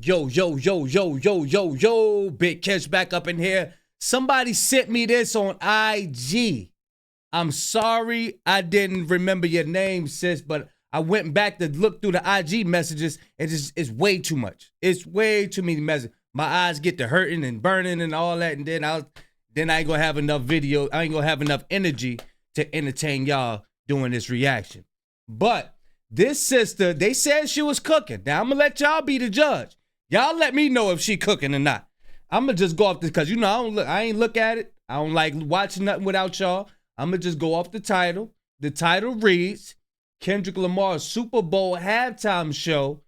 Yo, yo, yo, yo, yo, yo, yo, Big Catch back up in here. Somebody sent me this on IG. I'm sorry I didn't remember your name, sis, but I went back to look through the IG messages and it's way too much. It's way too many messages. My eyes get to hurting and burning and all that, and then I ain't gonna have enough video. I ain't gonna have enough energy to entertain y'all doing this reaction. But this sister, they said she was cooking. Now I'm gonna let y'all be the judge. Y'all let me know if she cooking or not. I'm gonna just go off this because I ain't look at it. I don't like watching nothing without y'all. I'm gonna just go off the title. The title reads Kendrick Lamar's Super Bowl halftime show,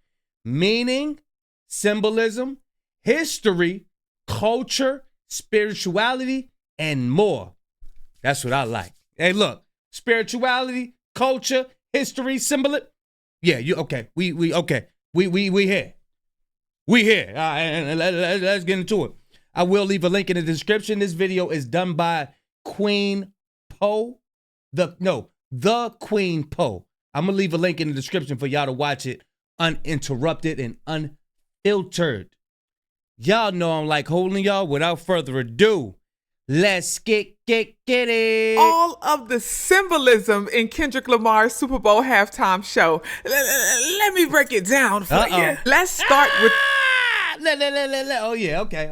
meaning, symbolism, history, culture, spirituality, and more. That's what I like. Hey, look, spirituality, culture, history, symbolism. Yeah, you okay? We okay. We here. We here. All right, and let's get into it. I will leave a link in the description. This video is done by Queen Poe. The Queen Poe. I'm gonna leave a link in the description for y'all to watch it uninterrupted and unfiltered. Y'all know I'm like holding y'all. Without further ado, let's get it. All of the symbolism in Kendrick Lamar's Super Bowl halftime show. Let me break it down for you. Let's start with Oh yeah, okay.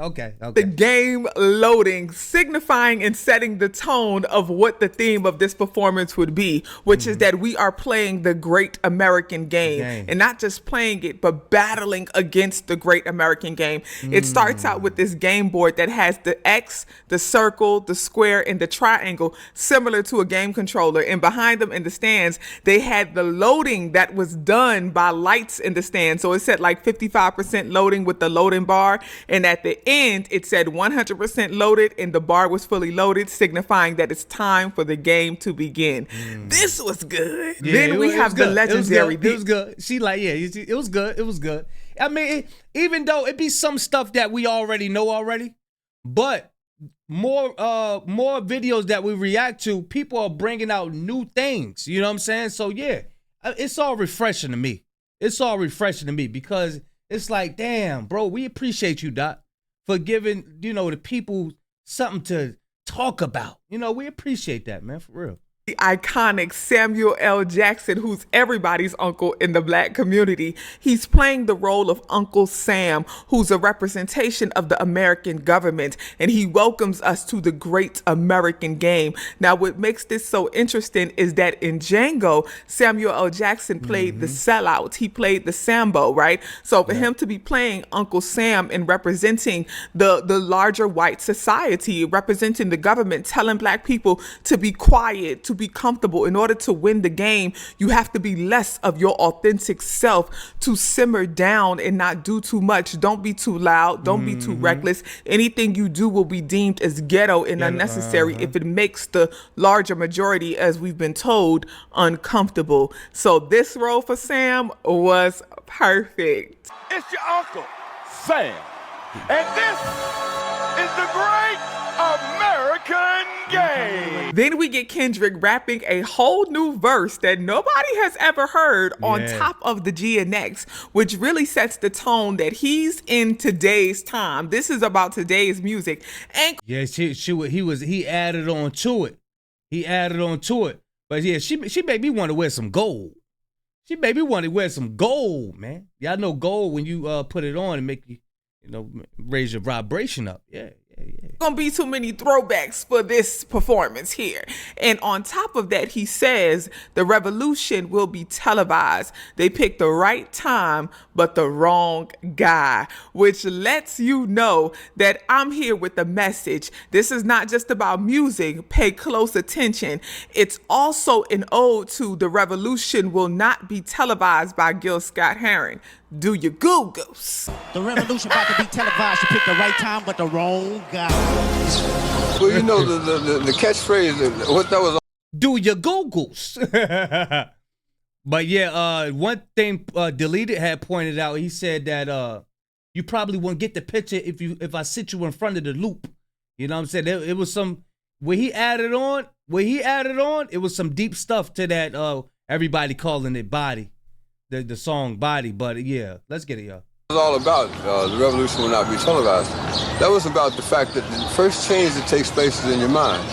the game loading, signifying and setting the tone of what the theme of this performance would be, which is that we are playing the great American game. And not just playing it, but battling against the great American game. It starts out with this game board that has the X, the circle, the square, and the triangle, similar to a game controller. And behind them in the stands, they had the loading that was done by lights in the stand. So it said like 55% loading with the loading bar, and at the end it said 100% loaded, and the bar was fully loaded, signifying that it's time for the game to begin. This was good. Yeah, then we have the legendary. It was good. She like, yeah, it was good. It was good. I mean, even though it be some stuff that we already know already, but more videos that we react to, people are bringing out new things. You know what I'm saying? So yeah, it's all refreshing to me. It's all refreshing to me because it's like, damn, bro, we appreciate you, Doc, for giving, the people something to talk about. We appreciate that, man, for real. The iconic Samuel L. Jackson, who's everybody's uncle in the Black community. He's playing the role of Uncle Sam, who's a representation of the American government, and he welcomes us to the great American game. Now, what makes this so interesting is that in Django, Samuel L. Jackson played the sellout. He played the Sambo, right? So for him to be playing Uncle Sam and representing the larger white society, representing the government, telling Black people to be quiet, to be comfortable. In order to win the game, you have to be less of your authentic self, to simmer down and not do too much. Don't be too loud. Don't be too reckless. Anything you do will be deemed as ghetto and unnecessary if it makes the larger majority, as we've been told, uncomfortable. So this role for Sam was perfect. It's your Uncle Sam, and this is the great American game. Then we get Kendrick rapping a whole new verse that nobody has ever heard on top of the G and X, which really sets the tone that he's in today's time. This is about today's music. And yeah, he added on to it. He added on to it. But yeah, she made me want to wear some gold. She made me want to wear some gold, man. Y'all know gold when you put it on and make you, raise your vibration up. Yeah. Gonna be too many throwbacks for this performance here. And on top of that, he says the revolution will be televised. They picked the right time, but the wrong guy, which lets you know that I'm here with the message. This is not just about music. Pay close attention. It's also an ode to the revolution will not be televised by Gil Scott-Heron. Do your Googles. The revolution about to be televised. You picked the right time, but the wrong guy. Well, the catchphrase, what that was. Do your Googles. But yeah, one thing Deleted had pointed out, he said that you probably won't get the picture if I sit you in front of the loop. You know what I'm saying? It was some, when he added on, it was some deep stuff to that everybody calling it Body. The song Body, but yeah, let's get it, y'all. was all about. The revolution will not be televised. That was about the fact that the first change that takes place is in your mind.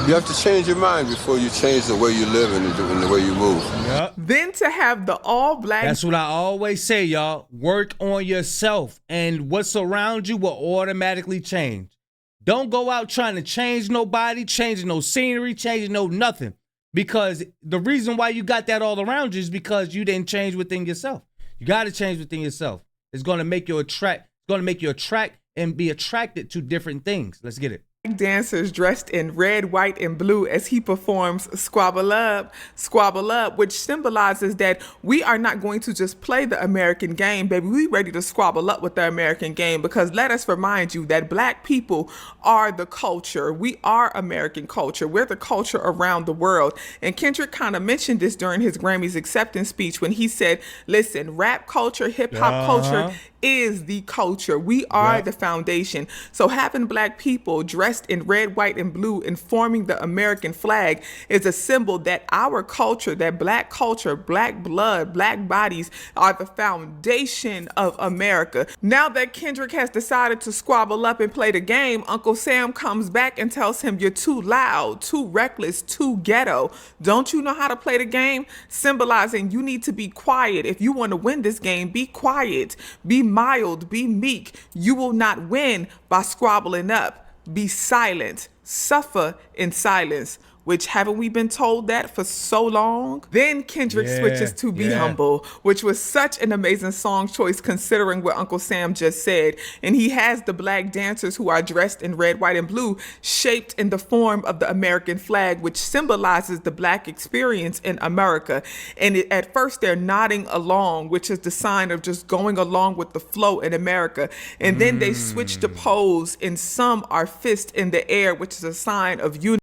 You have to change your mind before you change the way you live and the way you move. Yep. Then to have the all-black... That's what I always say, y'all. Work on yourself, and what's around you will automatically change. Don't go out trying to change nobody, changing no scenery, changing no nothing. Because the reason why you got that all around you is because you didn't change within yourself. You got to change within yourself. It's going to make you attract. It's going to make you attract and be attracted to different things. Let's get it. Dancers dressed in red, white, and blue as he performs Squabble Up, which symbolizes that we are not going to just play the American game, baby. We ready to squabble up with the American game, because let us remind you that black people are the culture. We are American culture. We're the culture around the world. And Kendrick kind of mentioned this during his Grammys acceptance speech when he said, listen, rap culture, hip hop culture is the culture. We are the foundation. So having black people dressed in red, white, and blue and forming the American flag is a symbol that our culture, that black culture, black blood, black bodies are the foundation of America. Now that Kendrick has decided to squabble up and play the game, Uncle Sam comes back and tells him, you're too loud, too reckless, too ghetto. Don't you know how to play the game? Symbolizing you need to be quiet. If you want to win this game, be quiet, be mild, be meek. You will not win by squabbling up. Be silent. Suffer in silence. Which, haven't we been told that for so long? Then Kendrick switches to Be Humble, which was such an amazing song choice considering what Uncle Sam just said. And he has the black dancers who are dressed in red, white, and blue shaped in the form of the American flag, which symbolizes the black experience in America. And at first they're nodding along, which is the sign of just going along with the flow in America. And then they switch the pose, and some are fist in the air, which is a sign of unity.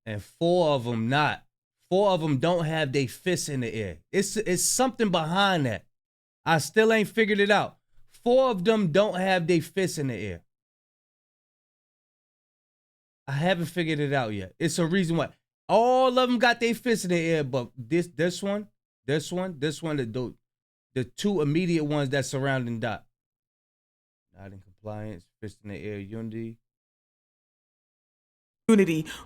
And four of them not. Four of them don't have their fists in the air. It's something behind that. I still ain't figured it out. Four of them don't have their fists in the air. I haven't figured it out yet. It's a reason why. All of them got their fists in the air, but this one, the two immediate ones that surrounding Dot. Not in compliance, fist in the air, unity.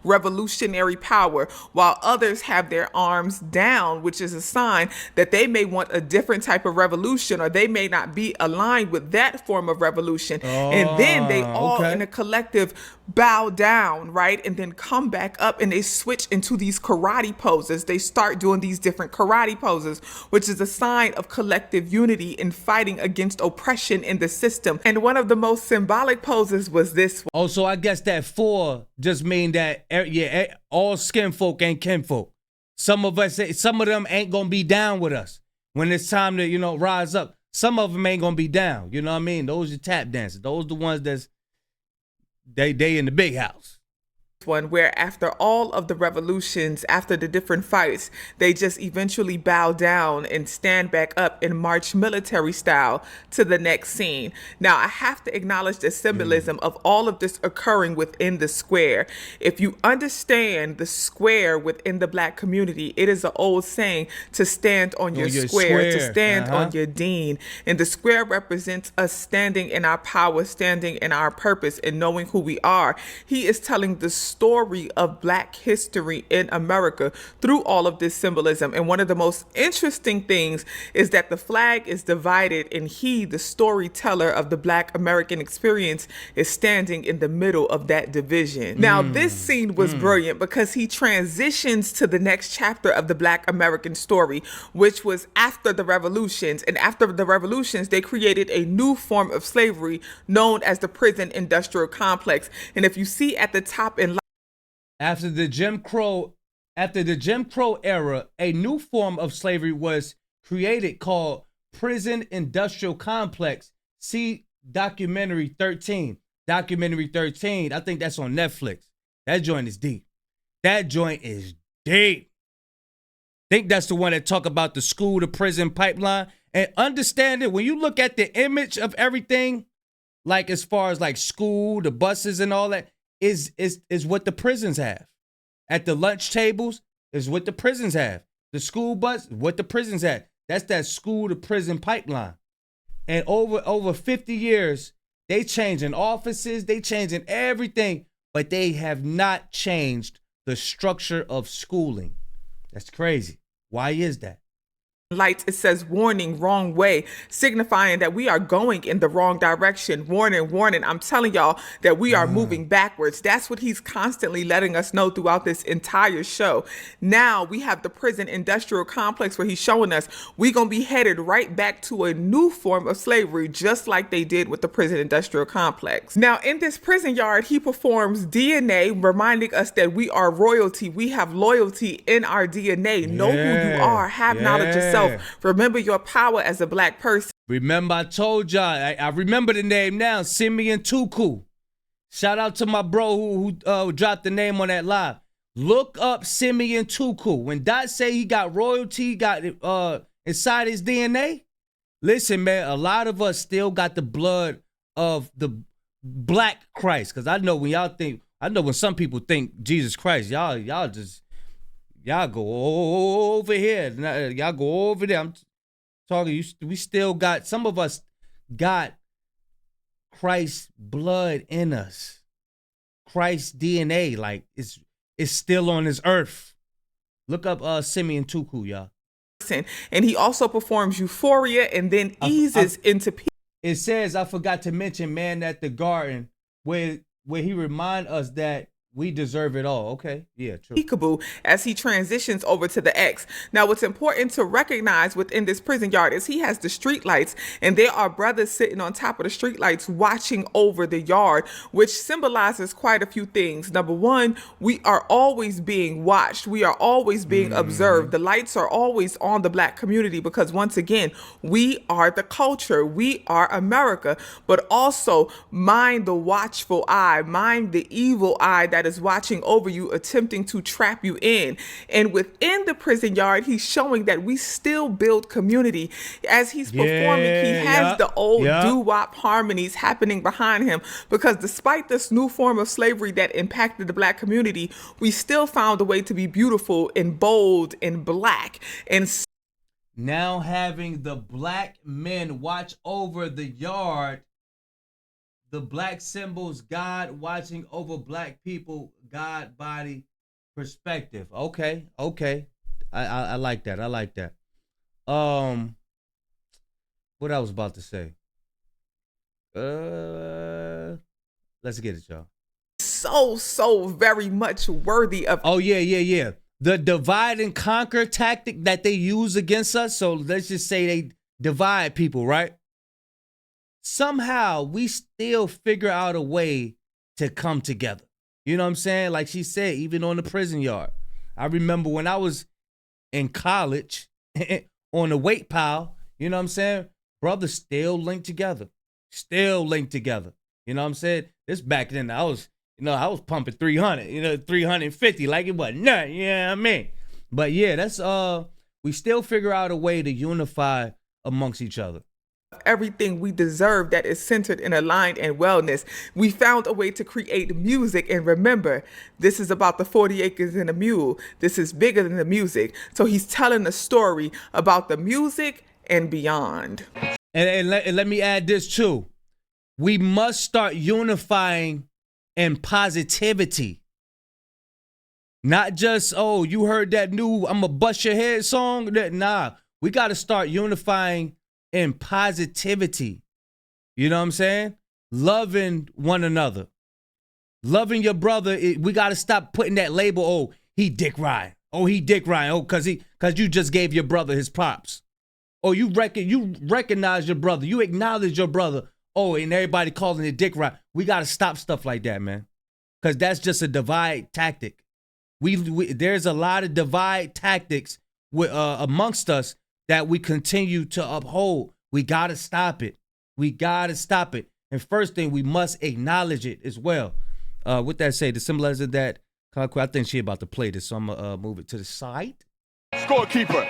Revolutionary power, while others have their arms down, which is a sign that they may want a different type of revolution, or they may not be aligned with that form of revolution. And then they all in a collective bow down, right? And then come back up and they switch into these karate poses. They start doing these different karate poses, which is a sign of collective unity in fighting against oppression in the system. And one of the most symbolic poses was this one. Oh, so I guess that four just mean that, all skin folk ain't kinfolk. Some of them ain't gonna be down with us when it's time to, rise up. Some of them ain't gonna be down. You know what I mean? Those are tap dancers. Those the ones that's they in the big house. One where after all of the revolutions, after the different fights, they just eventually bow down and stand back up and march military style to the next scene. Now, I have to acknowledge the symbolism of all of this occurring within the square. If you understand the square within the black community, it is an old saying to stand on your square, to stand on your dean. And the square represents us standing in our power, standing in our purpose, and knowing who we are. He is telling the story of black history in America through all of this symbolism. And one of the most interesting things is that the flag is divided, and he, the storyteller of the black American experience, is standing in the middle of that division. Now, this scene was brilliant because he transitions to the next chapter of the black American story, which was after the revolutions. And after the revolutions, they created a new form of slavery known as the prison industrial complex. And if you see at the top in After the Jim Crow era, a new form of slavery was created called prison industrial complex. See documentary 13. Documentary 13. I think that's on Netflix. That joint is deep. That joint is deep. I think that's the one that talk about the school to prison pipeline. And understand it, when you look at the image of everything, like as far as like school, the buses and all that, is what the prisons have. At the lunch tables is what the prisons have. The school bus, what the prisons have. That's that school to prison pipeline. And over 50 years, they changing offices, they changing everything, but they have not changed the structure of schooling. That's crazy. Why is that? Lights, it says warning, wrong way, signifying that we are going in the wrong direction. Warning, warning. I'm telling y'all that we are moving backwards. That's what he's constantly letting us know throughout this entire show. Now we have the prison industrial complex where he's showing us we're going to be headed right back to a new form of slavery, just like they did with the prison industrial complex. Now in this prison yard, he performs DNA, reminding us that we are royalty. We have loyalty in our DNA. Know who you are. Have knowledge yourself. Remember your power as a black person. Remember, I told y'all, I remember the name now, Simeon Tuku. Shout out to my bro who dropped the name on that live. Look up Simeon Tuku. When Dot say he got royalty, got inside his DNA, listen, man, a lot of us still got the blood of the black Christ. Because I know when some people think Jesus Christ, y'all go over here. Y'all go over there. I'm talking, we still got, some of us got Christ's blood in us. Christ's DNA, like, it's still on this earth. Look up Simeon Tuku, y'all. And he also performs Euphoria and then eases into peace. It says, I forgot to mention Man at the Garden, where he remind us that we deserve it all. Okay. Yeah, true. Peekaboo as he transitions over to the X. Now, what's important to recognize within this prison yard is he has the street lights, and there are brothers sitting on top of the street lights watching over the yard, which symbolizes quite a few things. Number one, we are always being watched. We are always being observed. The lights are always on the black community because, once again, we are the culture. We are America. But also mind the watchful eye, mind the evil eye that is watching over you, attempting to trap you in. And within the prison yard, he's showing that we still build community. As he's performing, he has the old doo-wop harmonies happening behind him, because despite this new form of slavery that impacted the black community, we still found a way to be beautiful and bold and black. And now having the black men watch over the yard, the black symbols, God watching over black people, God body perspective. Okay. I like that. I like that. What I was about to say. Let's get it, y'all. So very much worthy of. Oh, yeah. The divide and conquer tactic that they use against us. So let's just say they divide people, right? Somehow we still figure out a way to come together. You know what I'm saying? Like she said, even on the prison yard. I remember when I was in college on the weight pile, you know what I'm saying? Brothers still linked together. You know what I'm saying? This back then, I was pumping 300, 350, like it wasn't nothing, you know what I mean? But yeah, that's, we still figure out a way to unify amongst each other. Everything we deserve that is centered and aligned in wellness. We found a way to create music, and remember, this is about the 40 acres and a mule. This is bigger than the music. So he's telling a story about the music and beyond. And let me add this too. We must start unifying in positivity. Not just, oh, you heard that new I'ma bust your head song? Nah, we got to start unifying in positivity. You know what I'm saying? Loving one another. Loving your brother. We got to stop putting that label, oh, he dick riding. Oh, he dick riding. Oh, cause you just gave your brother his props. Oh, you recognize your brother. You acknowledge your brother. Oh, and everybody calling it dick ride. We got to stop stuff like that, man. Cause that's just a divide tactic. There's a lot of divide tactics amongst us that we continue to uphold. We got to stop it. And first thing, we must acknowledge it as well. With that said, the symbolism of that, I think she about to play this, so I'm going to move it to the side. Scorekeeper,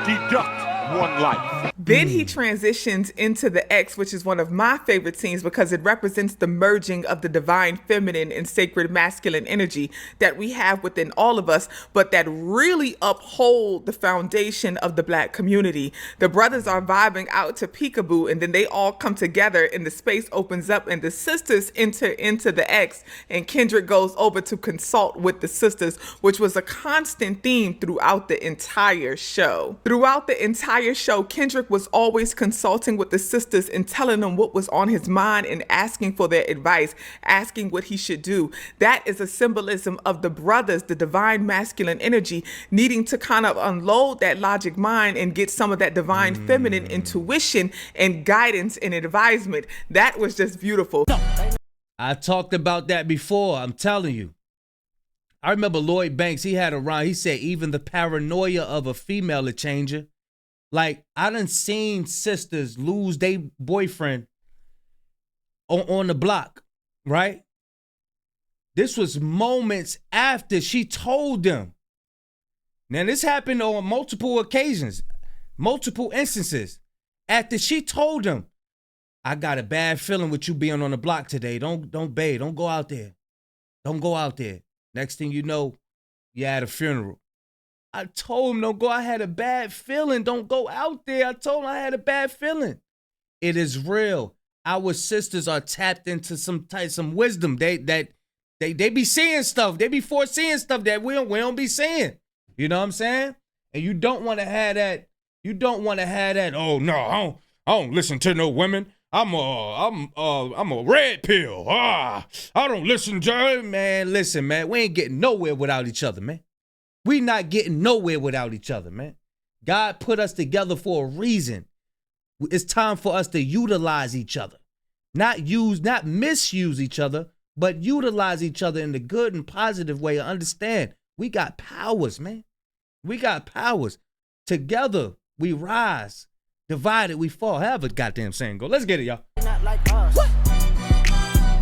deduct one life. Then he transitions into the X, which is one of my favorite scenes because it represents the merging of the divine feminine and sacred masculine energy that we have within all of us, but that really uphold the foundation of the Black community. The brothers are vibing out to Peekaboo, and then they all come together and the space opens up and the sisters enter into the X, and Kendrick goes over to consult with the sisters, which was a constant theme throughout the entire show. Throughout the entire show, Kendrick was always consulting with the sisters and telling them what was on his mind and asking for their advice, asking what he should do. That is a symbolism of the brothers, the divine masculine energy, needing to kind of unload that logic mind and get some of that divine feminine intuition and guidance and advisement. That was just beautiful. I talked about that before. I'm telling you. I remember Lloyd Banks, he had a rhyme. He said, even the paranoia of a female a changer. Like, I done seen sisters lose their boyfriend on the block, right? This was moments after she told them. Now, this happened on multiple occasions, multiple instances. After she told them, I got a bad feeling with you being on the block today. Don't go out there. Don't go out there. Next thing you know, you're at a funeral. I told him, don't go. I had a bad feeling. Don't go out there. I told him I had a bad feeling. It is real. Our sisters are tapped into some wisdom. They be seeing stuff. They be foreseeing stuff that we don't be seeing. You know what I'm saying? And you don't want to have that. You don't want to have that. Oh no, I don't listen to no women. I'm a red pill. I don't listen to man. Listen, man. We ain't getting nowhere without each other, man. We not getting nowhere without each other, man. God put us together for a reason. It's time for us to utilize each other. Not misuse each other, but utilize each other in the good and positive way. Understand, we got powers, man. We got powers. Together, we rise. Divided, we fall. Have a goddamn saying go. Let's get it, y'all. They not like us. What?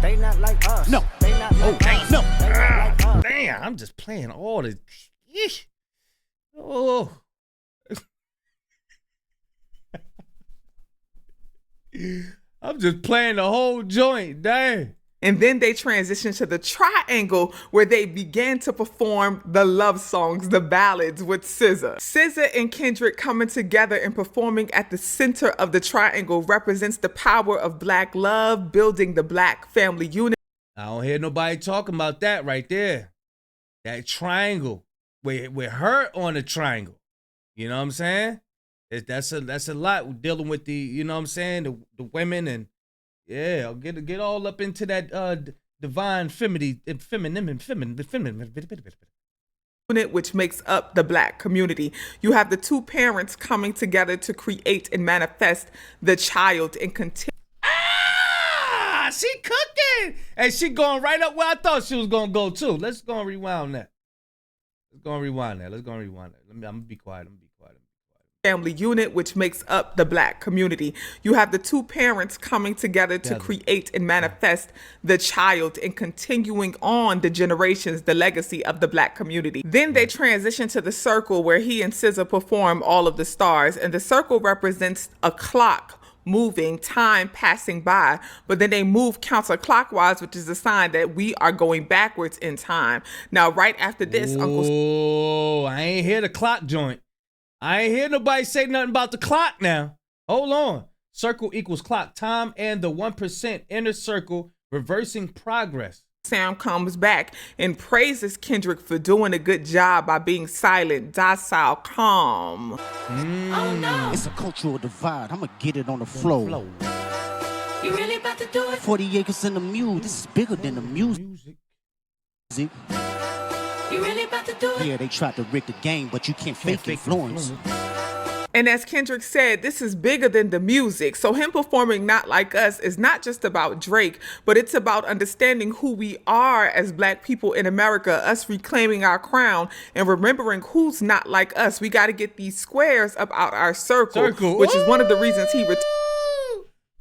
They not like us. No. They not like us. No. They not like us. Damn, I'm just playing all the... Oh. I'm just playing the whole joint, dang. And then they transitioned to the triangle where they began to perform the love songs, the ballads with SZA. SZA and Kendrick coming together and performing at the center of the triangle represents the power of Black love, building the Black family unit. I don't hear nobody talking about that right there. That triangle. We're hurt on the triangle. You know what I'm saying? That's a lot. We're dealing with the, you know what I'm saying, the women and yeah, get all up into that divine feminine, unit which makes up the Black community. You have the two parents coming together to create and manifest the child and continue. Ah, she cooking, and she going right up where I thought she was gonna go too. Let's go and rewind that. I'm gonna be quiet. Family unit which makes up the Black community. You have the two parents coming together to create and manifest the child and continuing on the generations, the legacy of the Black community. Then they transition to the circle where he and SZA perform All of the Stars, and the circle represents a clock moving, time passing by, but then they move counterclockwise, which is a sign that we are going backwards in time. Now, right after this, Oh, I ain't hear the clock joint. I ain't hear nobody say nothing about the clock now. Hold on. Circle equals clock, time, and the 1% inner circle, reversing progress. Sam comes back and praises Kendrick for doing a good job by being silent, docile, calm. Oh no. It's a cultural divide. I'm gonna get it on the flow. You really about to do it? 40 acres in the mule. This is bigger than the music. You really about to do it? Yeah, they tried to rig the game, but you can't fake influence. And as Kendrick said, this is bigger than the music. So him performing Not Like Us is not just about Drake, but it's about understanding who we are as Black people in America, us reclaiming our crown and remembering who's not like us. We got to get these squares up out our circle. Which is one of the reasons he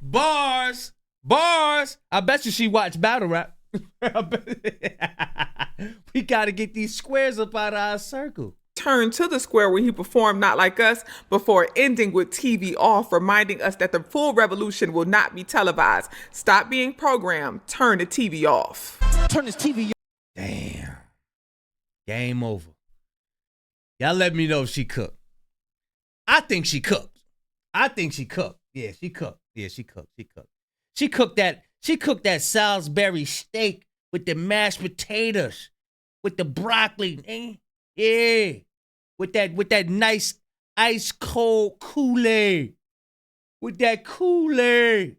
Bars. I bet you she watched battle rap. We got to get these squares up out of our circle. turned to the square when he performed Not Like Us before ending with TV off, reminding us that the full revolution will not be televised. Stop being programmed. Turn the TV off. Turn this TV off. Damn. Game over. Y'all let me know if she cooked. I think she cooked. Yeah, she cooked. She cooked that Salisbury steak with the mashed potatoes, with the broccoli. Yeah. With that nice ice cold Kool-Aid. With that Kool-Aid.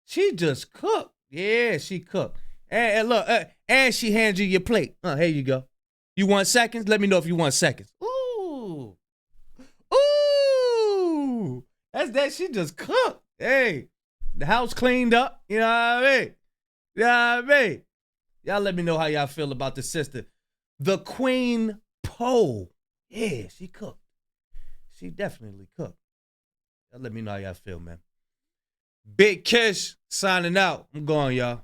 She just cooked. Yeah, she cooked. And look, and she hands you your plate. Here you go. You want seconds? Let me know if you want seconds. Ooh. That's that. She just cooked. Hey, the house cleaned up. You know what I mean? Y'all let me know how y'all feel about the sister. The Queen Poe. Yeah, she cooked. She definitely cooked. Y'all let me know how y'all feel, man. Big Kish signing out. I'm going, y'all.